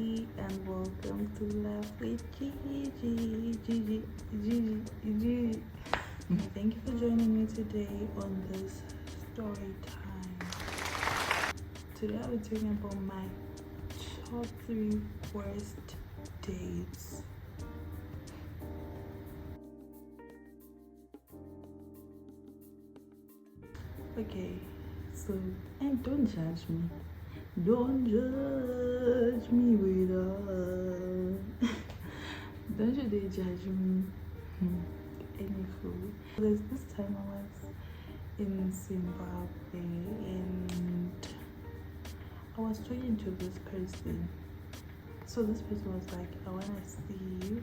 and welcome to Laugh with Gigi. Gigi. Thank you for joining me today on this story time. Today I'll be talking about my top 3 worst dates. Okay, so, and don't judge me. Don't judge me without. Don't you dare judge me. Any fool. There's this time I was in Zimbabwe and I was talking to this person. So this person was like, I want to see you.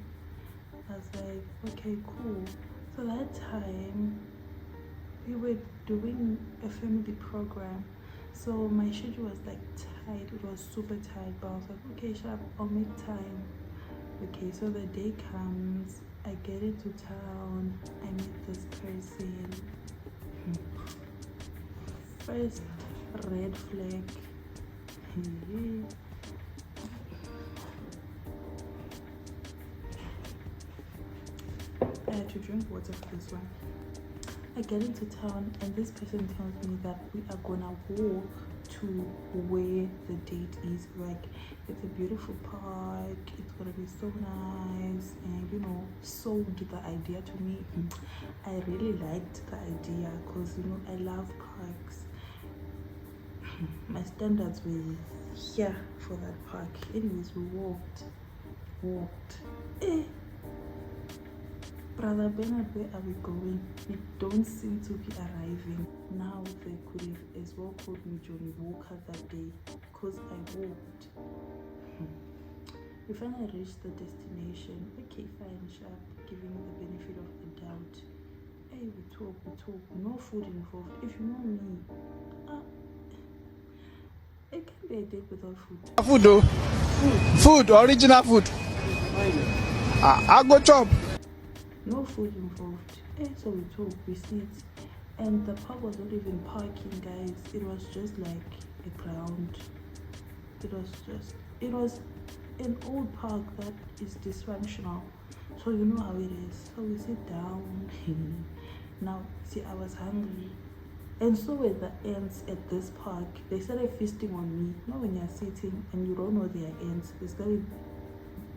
I was like, okay, cool. So that time we were doing a family program, so my schedule was like tight. It was super tight, but I was like, okay, sharp, I'll make time. Okay, so the day comes, I get into town, I meet this person. First red flag. I had to drink water for this one. I get into town and this person tells me that we are gonna walk to where the date is. Like, it's a beautiful park, it's gonna be so nice, and you know, sold the idea to me. I really liked the idea because, you know, I love parks. My standards were here for that park. Anyways, we walked. Brother Bernard, where are we going? We don't seem to be arriving. Now they could have as well called me Johnny Walker that day because I walked. We finally reached the destination. Okay, fine, sharp, giving me the benefit of the doubt. Hey, we talk. No food involved. If you know me, it can't be a date without food. Food though. Food, original food. I go chop. No food involved. So we talk, we sit, and the park was not even parking, guys. It was just like a ground. It was an old park that is dysfunctional. So you know how it is. So we sit down. Now, see, I was hungry. And so were the ants at this park. They started feasting on me. You know when you're sitting and you don't know they are ants. They started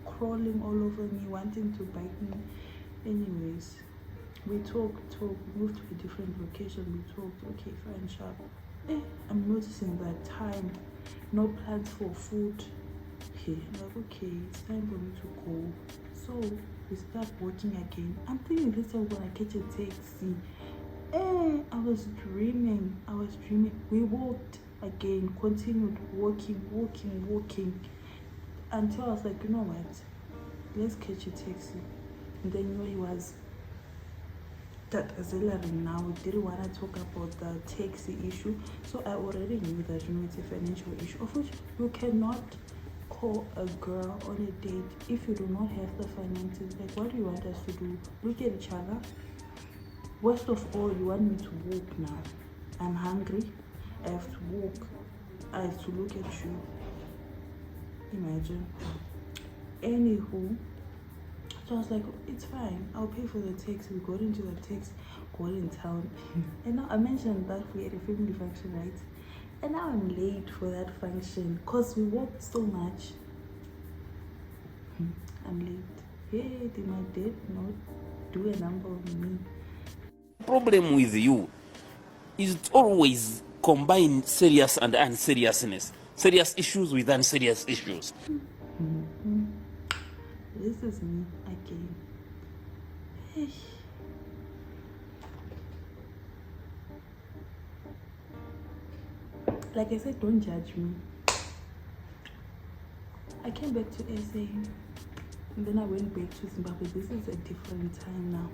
crawling all over me, wanting to bite me. Anyways, we talked, we moved to a different location, we talked, okay, fine, sharp. I'm noticing that time, no plans for food. I'm like, okay, it's time for me to go. So we start walking again. I'm thinking this time we're gonna catch a taxi. I was dreaming. We walked again, continued walking until I was like, you know what, let's catch a taxi. And then, you know, he was that auxiliary now. We didn't want to talk about the taxi issue, so I already knew that, you know, it's a financial issue, of which you cannot call a girl on a date if you do not have the finances. Like, what do you want us to do? Look at each other? Worst of all, you want me to walk now. I'm hungry, I have to walk, I have to look at you. Imagine. Anywho, so I was like, it's fine, I'll pay for the taxi. We got into the taxi, got in town. And now I mentioned that we had a family function, right? And now I'm late for that function because we walked so much. I'm late. Hey, they might did not do a number on me. Problem with you is always combine serious and unseriousness. Serious issues with unserious issues. This is me again. Like I said, don't judge me. I came back to SA and then I went back to Zimbabwe. This is a different time now.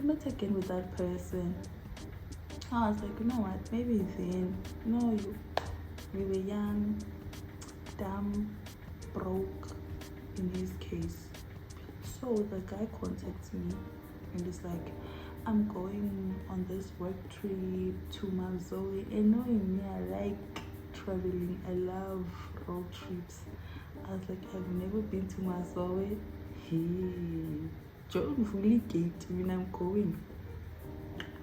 I met again with that person. I was like, you know what, maybe then, no, we were young, dumb, broke in his case. So the guy contacts me and is like, I'm going on this work trip to Mazoe, and knowing me, I like traveling, I love road trips. I was like, I've never been to Mazoe. Hey, John fully gate. I mean, I'm going.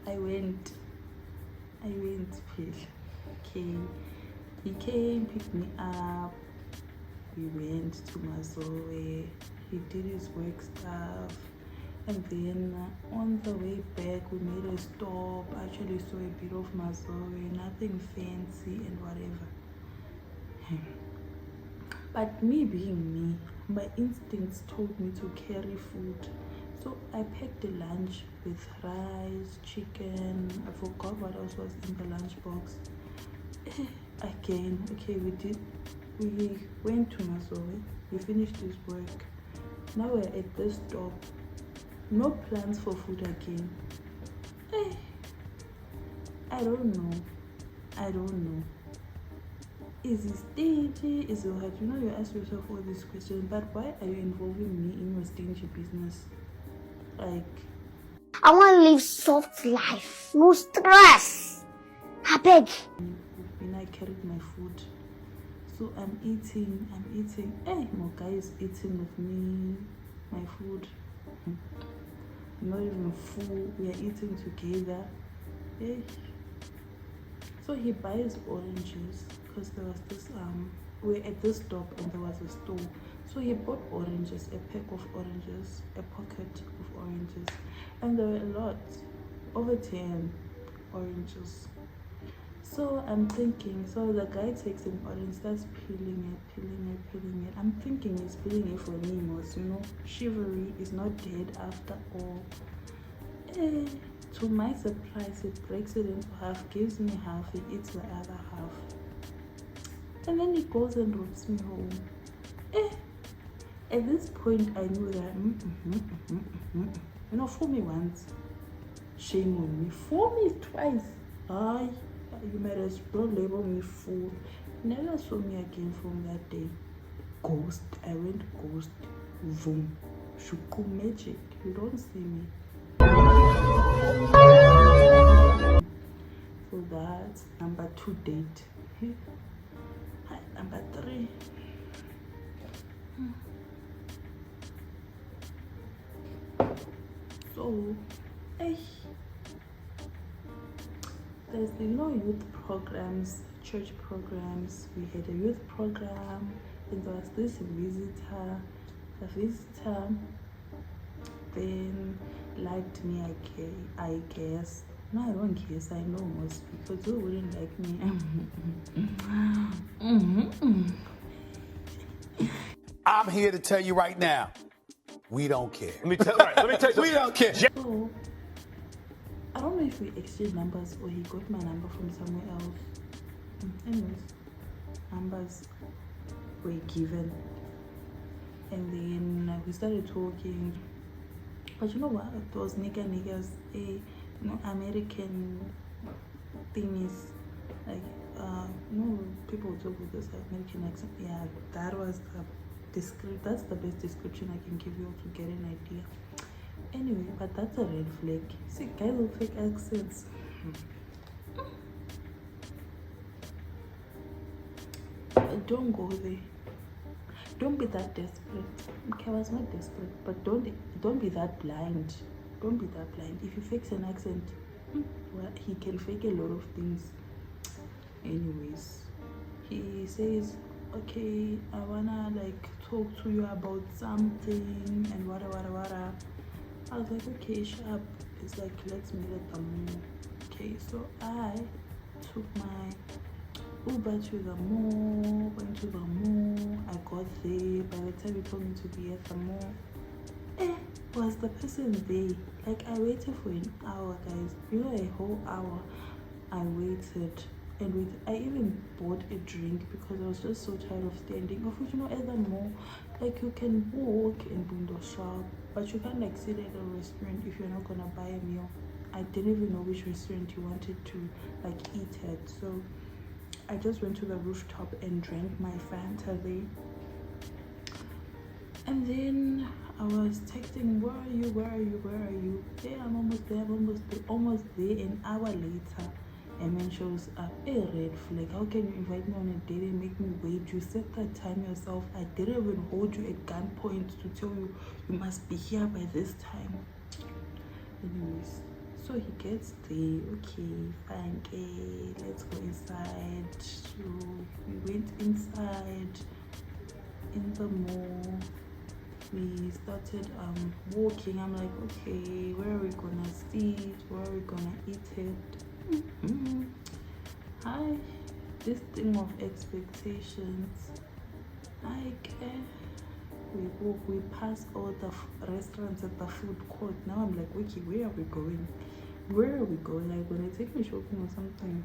I went. Please. Okay. He came, picked me up. We went to Mazoe. He did his work stuff. And then on the way back, we made a stop. Actually saw a bit of Mazoe, nothing fancy and whatever. But me being me, my instincts told me to carry food. So I packed a lunch with rice, chicken. I forgot what else was in the lunchbox. Again, okay, we went to Mazoe. We finished his work. Now we're at this stop. No plans for food again. I don't know. Is he stingy? Is it hard? You know, you ask yourself all these questions, but why are you involving me in your stingy business? Like, I want to live soft life, no stress. I beg. When I carried my food, so I'm eating. More guys eating with me, my food. I'm not even full. We are eating together. So he buys oranges because there was this we're at this stop and there was a store. So he bought oranges, a pack of oranges, a pocket of oranges, and there were a lot, over 10 oranges. So I'm thinking, so the guy takes an orange, starts peeling it. I'm thinking he's peeling it for me, you know, chivalry is not dead after all. To my surprise, he breaks it into half, gives me half, he eats the other half, and then he goes and drops me home. At this point I knew that you know, fool me once, shame on me. Fool me twice, you might as well label me fool. Never saw me again from that day. Ghost. I went ghost. Vroom. Shuku magic. You don't see me. So that's number 2 date. Number 3. So, there's youth programs, church programs. We had a youth program, and there was this visitor. The visitor then liked me, I guess. No, I don't guess, I know most, because who wouldn't like me? I'm here to tell you right now, we don't care. Let me tell you. We don't care. So, I don't know if we exchanged numbers or he got my number from somewhere else. Anyways, numbers were given. And then we started talking. But you know what? Those niggas, American thing is like, people talk with this American accent. Yeah, that was that's the best description I can give you to get an idea. Anyway, but that's a red flag. See, guys with fake accents. Don't go there. Don't be that desperate. Okay, I was not desperate, but don't be that blind. Don't be that blind. If he fakes an accent, well, he can fake a lot of things. Anyways, he says, okay, I wanna like talk to you about something and wada. I was like, okay, sharp. It's like, let's meet at the mall. Okay, so I took my Uber to the mall, went to the mall. I got there. By the time he told me to be at the mall, was the person there? Like, I waited for an hour, guys. You know, a whole hour I waited. And I even bought a drink because I was just so tired of standing. Of which, you know, at the mall, like, you can walk and window shop, but you can't like sit at a restaurant if you're not gonna buy a meal. I didn't even know which restaurant you wanted to like eat at, so I just went to the rooftop and drank my Fanta there. And then I was texting, where are you? Yeah, I'm almost there. Almost there. An hour later, and then shows up, a red flag. How can you invite me on a date and make me wait? You set that time yourself. I didn't even hold you at gunpoint to tell you you must be here by this time. Anyways, so he gets there. Okay, fine, okay, let's go inside. So we went inside in the mall. We started walking. I'm like, okay, where are we gonna sit? Where are we gonna eat it? Hi, this thing of expectations. Like, we walk, we pass all the restaurants at the food court. Now I'm like, okay, where are we going? Where are we going? Like, when they take me shopping or something.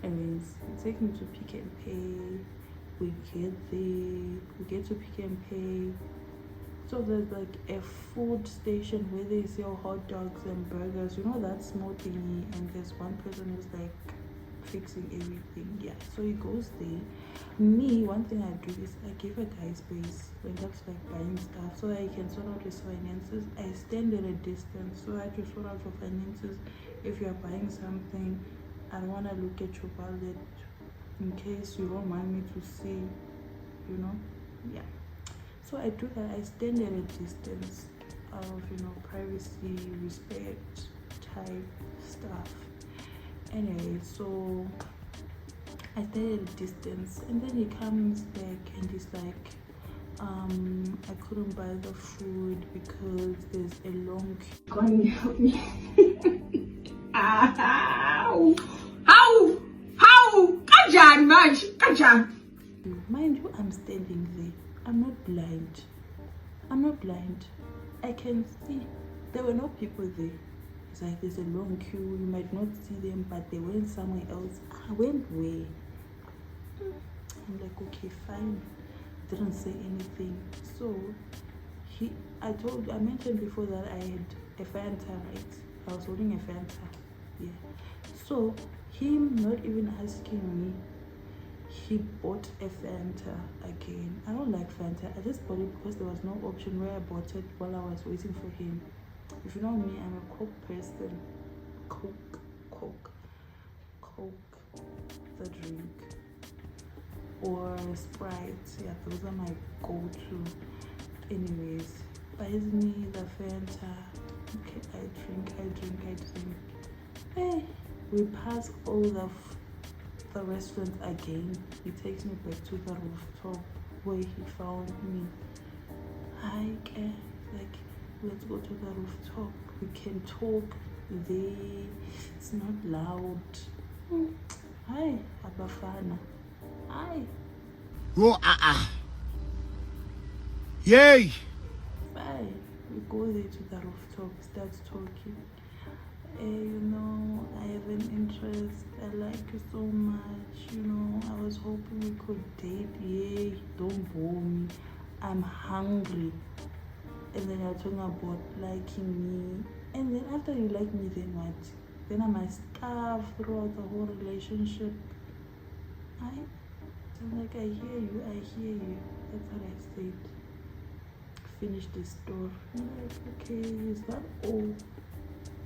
Anyways, they take me to Pick and Pay. We get there, we get to Pick and Pay. So there's like a food station where they sell hot dogs and burgers, you know, that small thingy, and there's one person who's like fixing everything. Yeah, so he goes there. Me, one thing I do is I give a guy space when that's like buying stuff so that he can sort out his finances. I stand at a distance so that you sort out your finances. If you're buying something, I don't want to look at your wallet in case you don't want me to see, you know. Yeah, so I do that. I stand at a distance out of, you know, privacy, respect type stuff. Anyway, so I stand at a distance, and then he comes back and he's like, I couldn't buy the food because there's a long queue. Can you help me? How? Kajan, Maj, Kajan. Mind you, I'm standing there. I'm not blind. I'm not blind. I can see. There were no people there. It's like there's a long queue. You might not see them, but they went somewhere else. I went where? I'm like, okay, fine. Didn't say anything. So I mentioned before that I had a Fanta, right? I was holding a Fanta. Yeah. So him not even asking me, he bought a Fanta again. I don't like Fanta. I just bought it because there was no option where I bought it while I was waiting for him. If you know me, I'm a Coke person. Coke, the drink, or Sprite. Yeah, those are my go-to. Anyways, buys me the Fanta. Okay, I drink. Hey, we pass all the restaurants again. He takes me back to the rooftop where he found me. Like, let's go to the rooftop. We can talk there. It's not loud. Hi, Abafana. Hi. Oh, Yay! Fine. We go there to the rooftop, starts talking. You know, I have an interest. I like you so much. You know, I was hoping we could date. Yay, don't bore me. I'm hungry. And then you're talking about liking me. And then after you like me, then what? Then I might starve throughout the whole relationship. I'm like, I hear you. That's what I said. Finish the story. I'm like, okay, is that all?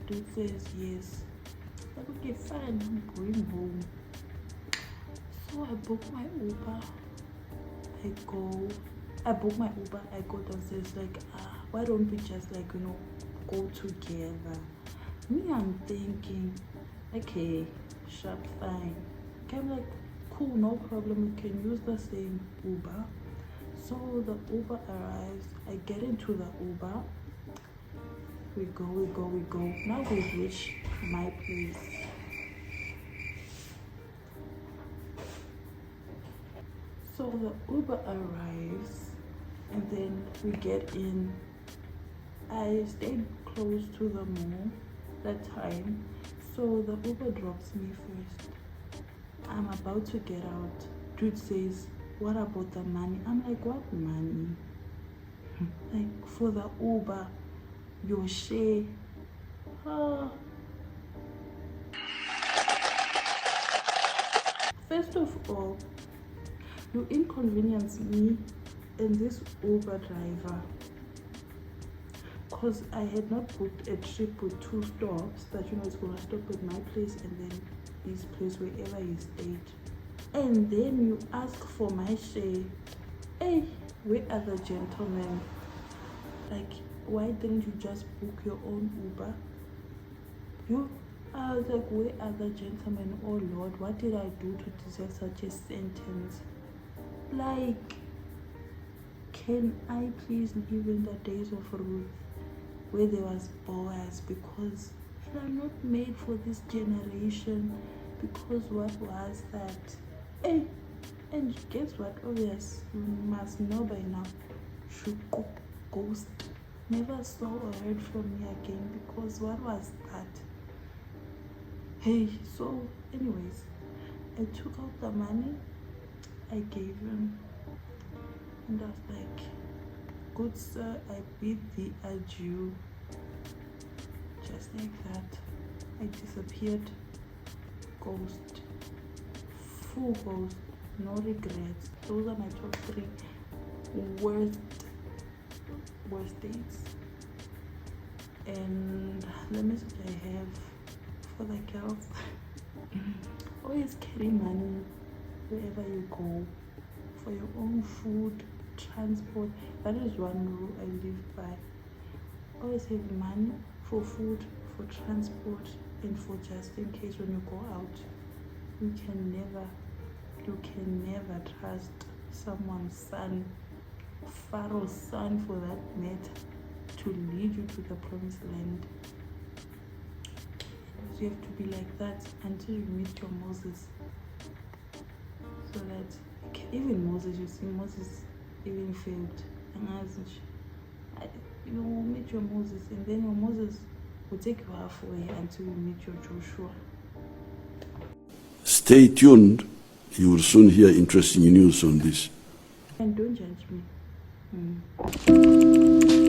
Dude says yes. Like, okay, fine, I'm going home. So I book my Uber. I book my Uber. I go downstairs. Like, why don't we just, like, you know, go together? Me, I'm thinking, okay, sharp, fine. Okay, I'm like, cool, no problem. We can use the same Uber. So the Uber arrives. I get into the Uber. We go. Now we reach my place. So the Uber arrives, and then we get in. I stayed close to the mall that time, so the Uber drops me first. I'm about to get out. Dude says, what about the money? I'm like, what money? Like, for the Uber, your share. First of all, you inconvenience me and this Uber driver. because I had not booked a trip with 2 stops that it's gonna stop at my place and then his place wherever he stayed. And then you ask for my share. Hey, where are the gentlemen? Like, why didn't you just book your own Uber? I was like, where are the gentlemen? Oh Lord, what did I do to deserve such a sentence? Like, can I please live in the days of Ruth where there was Boaz? Because we are not made for this generation. Because what was that? Hey, and guess what? Obvious, you must know by now. Shuko ghost never saw or heard from me again. Because what was that? Hey, so anyways, I took out the money, I gave him, and I was like, good sir, I bid thee adieu. Just like that, I disappeared. Ghost, full ghost, no regrets. Those are my top 3 worst dates. And the message I have for the girls: always carry money wherever you go for your own food, transport. That is one rule I live by. Always have money for food, for transport, and for just in case when you go out. You can never trust someone's son, Pharaoh's son for that matter, to lead you to the promised land. You have to be like that until you meet your Moses. So that even Moses, you see, Moses even failed. And you will meet your Moses, and then your Moses will take you halfway until you meet your Joshua. Stay tuned. You will soon hear interesting news on this. And don't judge me.